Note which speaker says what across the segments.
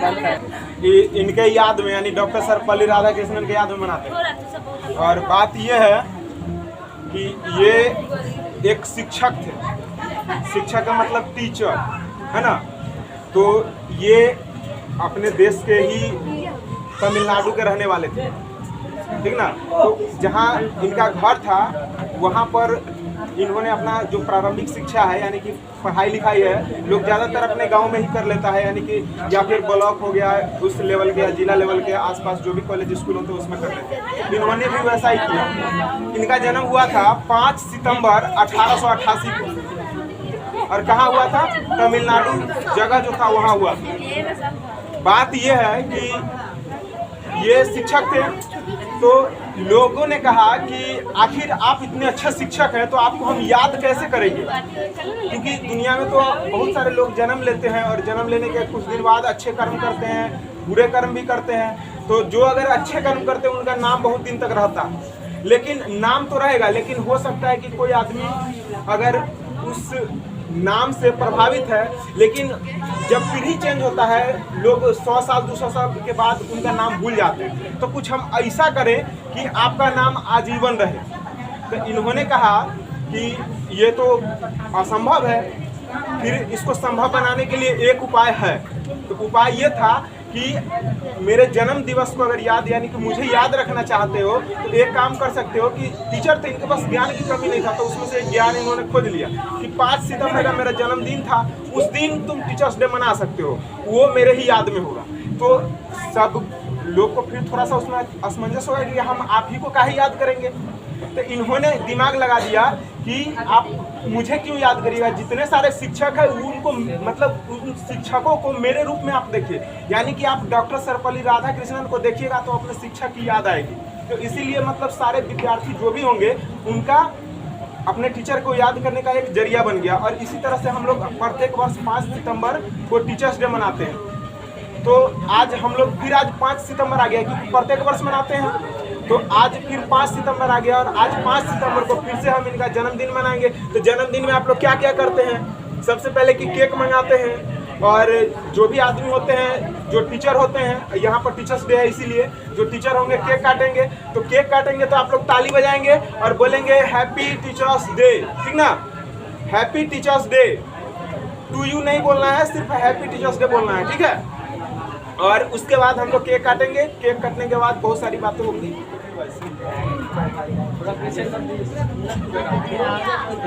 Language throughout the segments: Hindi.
Speaker 1: इनके याद में यानी डॉक्टर सर्वपल्ली राधाकृष्णन के याद में मनाते हैं। और बात यह है कि ये एक शिक्षक थे। शिक्षक का मतलब टीचर है ना। तो ये अपने देश के ही तमिलनाडु के रहने वाले थे, ठीक ना। तो जहाँ इनका घर था वहाँ पर इन्होंने अपना जो प्रारंभिक शिक्षा है यानी कि पढ़ाई लिखाई है, लोग ज़्यादातर अपने गांव में ही कर लेता है, यानी कि या फिर ब्लॉक हो गया उस लेवल के या जिला लेवल के आसपास जो भी कॉलेज स्कूल होते हैं उसमें कर लेते हैं। इन्होंने भी वैसा ही किया। इनका जन्म हुआ था 5 सितंबर 1888 को। और कहाँ हुआ था? तमिलनाडु जगह जो था वहाँ हुआ था। बात यह है कि ये शिक्षक थे, तो लोगों ने कहा कि आखिर आप इतने अच्छे शिक्षक हैं तो आपको हम याद कैसे करेंगे, क्योंकि दुनिया में तो बहुत सारे लोग जन्म लेते हैं और जन्म लेने के कुछ दिन बाद अच्छे कर्म करते हैं, बुरे कर्म भी करते हैं। तो जो अगर अच्छे कर्म करते हैं उनका नाम बहुत दिन तक रहता, लेकिन नाम तो रहेगा, लेकिन हो सकता है कि कोई आदमी अगर उस नाम से प्रभावित है, लेकिन जब पीढ़ी चेंज होता है लोग 100 साल 200 साल के बाद उनका नाम भूल जाते हैं। तो कुछ हम ऐसा करें कि आपका नाम आजीवन रहे। तो इन्होंने कहा कि ये तो असंभव है, फिर इसको संभव बनाने के लिए एक उपाय है। तो उपाय ये था कि मेरे जन्म दिवस को अगर याद यानी कि मुझे याद रखना चाहते हो तो एक काम कर सकते हो कि टीचर थे, इनके पास ज्ञान की कमी नहीं था, तो उसमें से ज्ञान इन्होंने खोज लिया कि 5 सितंबर का मेरा जन्मदिन था, उस दिन तुम टीचर्स डे मना सकते हो, वो मेरे ही याद में होगा। तो सब लोग को फिर थोड़ा सा उसमें असमंजस होगा कि हम आप ही को काहे याद करेंगे। तो इन्होंने दिमाग लगा दिया कि आप मुझे क्यों याद करिएगा, जितने सारे शिक्षक हैं उनको मतलब उन शिक्षकों को मेरे रूप में आप देखिए, यानी कि आप डॉक्टर सर्वपल्ली राधाकृष्णन को देखिएगा तो अपने शिक्षक की याद आएगी। तो इसीलिए मतलब सारे विद्यार्थी जो भी होंगे उनका अपने टीचर को याद करने का एक जरिया बन गया। और इसी तरह से हम लोग प्रत्येक वर्ष 5 सितंबर को टीचर्स डे मनाते हैं। तो आज हम लोग फिर आज 5 सितंबर आ गया, क्योंकि प्रत्येक वर्ष मनाते हैं, तो आज फिर 5 सितंबर आ गया और आज 5 सितंबर को फिर से हम इनका जन्मदिन मनाएंगे। तो जन्मदिन में आप लोग क्या क्या करते हैं? सबसे पहले कि केक मंगाते हैं, और जो भी आदमी होते हैं जो टीचर होते हैं, यहाँ पर टीचर्स डे है इसीलिए जो टीचर होंगे केक काटेंगे। तो केक काटेंगे तो आप लोग ताली बजाएंगे और बोलेंगे हैप्पी टीचर्स डे, ठीक ना। Happy teachers day to you नहीं बोलना है, सिर्फ हैप्पी टीचर्स डे बोलना है, ठीक है। और उसके बाद हम लोग केक काटेंगे। केक काटने के बाद बहुत सारी बातें होंगी।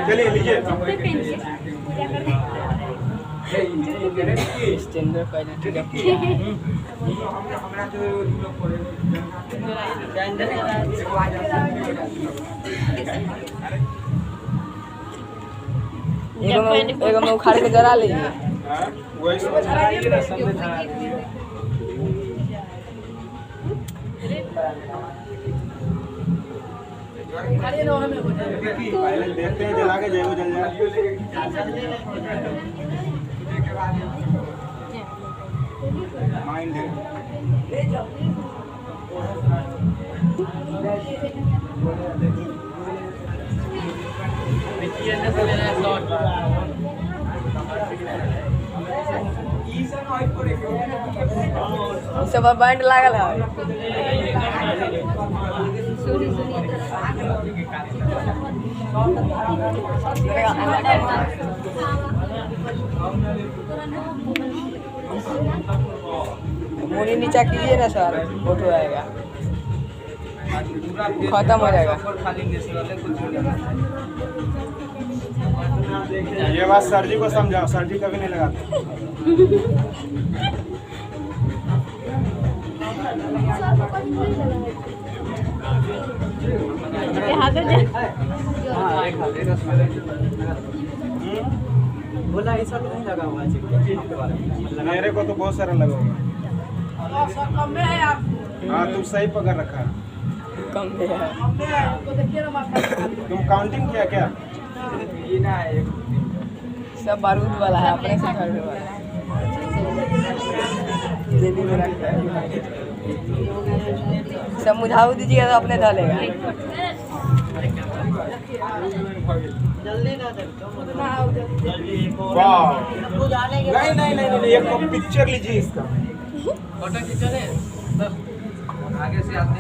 Speaker 1: चलिए लीजिए।
Speaker 2: एक में उखाड़ के जला लीजिए।
Speaker 1: पहले देखते हैं जला के जल जाए। माइंड
Speaker 2: सब बैंड लागल है। मुड़ी नीचा कीजिए ना सर, फोटो आएगा, खत्म हो जाएगा।
Speaker 1: ये बात सर जी को समझाओ, सर जी कभी नहीं लगाते।
Speaker 3: बोला ऐसा नहीं लगा हुआ है,
Speaker 1: मेरे को तो बहुत सारा लगा हुआ। हाँ तुम सही पकड़ रखा है।
Speaker 2: कम है।
Speaker 1: तुम काउंटिंग किया क्या?
Speaker 2: सब बारूद वाला है, अपने से घर वाला है। जेबी में रखता है। सब मुझाऊ दीजिएगा तो अपने डालेगा।
Speaker 1: वाह, नहीं नहीं नहीं नहीं, एक पिक्चर लीजिए इसका।
Speaker 3: फोटो खींचो रे आगे से आते हैं।